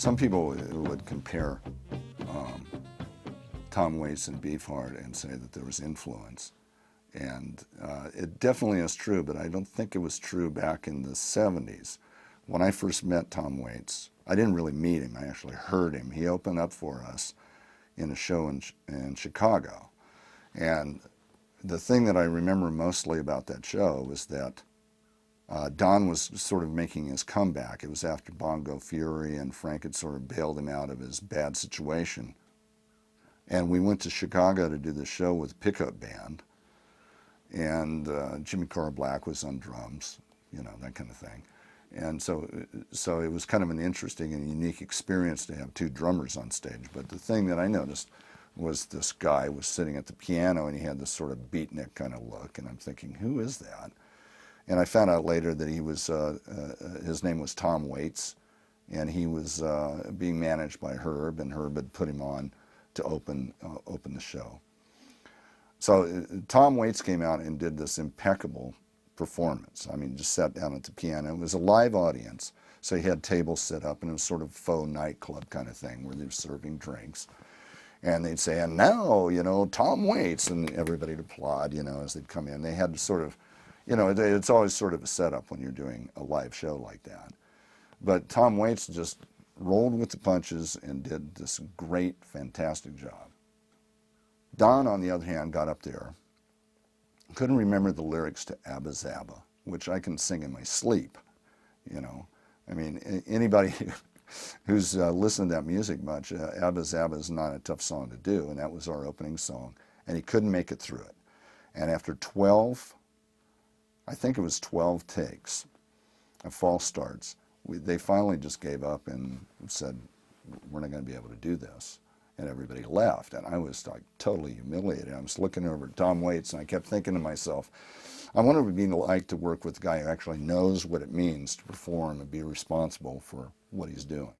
Some people would compare Tom Waits and Beefheart and say that there was influence. And it definitely is true, but I don't think it was true back in the 70s. When I first met Tom Waits, I didn't really meet him, I actually heard him. He opened up for us in a show in Chicago. And the thing that I remember mostly about that show was that Don was sort of making his comeback. It was after Bongo Fury, and Frank had sort of bailed him out of his bad situation. And we went to Chicago to do the show with a pickup band. And Jimmy Carr Black was on drums, you know, that kind of thing. And so it was kind of an interesting and unique experience to have two drummers on stage. But the thing that I noticed was this guy was sitting at the piano, and he had this sort of beatnik kind of look. And I'm thinking, who is that? And I found out later that he was, his name was Tom Waits, and he was being managed by Herb, and Herb had put him on to open the show. So Tom Waits came out and did this impeccable performance. I mean, just sat down at the piano. It was a live audience, so he had tables set up, and it was sort of faux nightclub kind of thing where they were serving drinks. And they'd say, and now, you know, Tom Waits, and everybody would applaud, you know, as they'd come in. They had to sort of, you know, it's always sort of a setup when you're doing a live show like that. But Tom Waits just rolled with the punches and did this great, fantastic job. Don, on the other hand, got up there, couldn't remember the lyrics to Abba Zaba, which I can sing in my sleep, you know. I mean, anybody who's listened to that music much, Abba Zaba is not a tough song to do, and that was our opening song, and he couldn't make it through it. And after 12, I think it was 12 takes of false starts, they finally just gave up and said, we're not going to be able to do this. And everybody left, and I was like totally humiliated. I was looking over at Tom Waits, and I kept thinking to myself, I wonder what it would be like to work with a guy who actually knows what it means to perform and be responsible for what he's doing.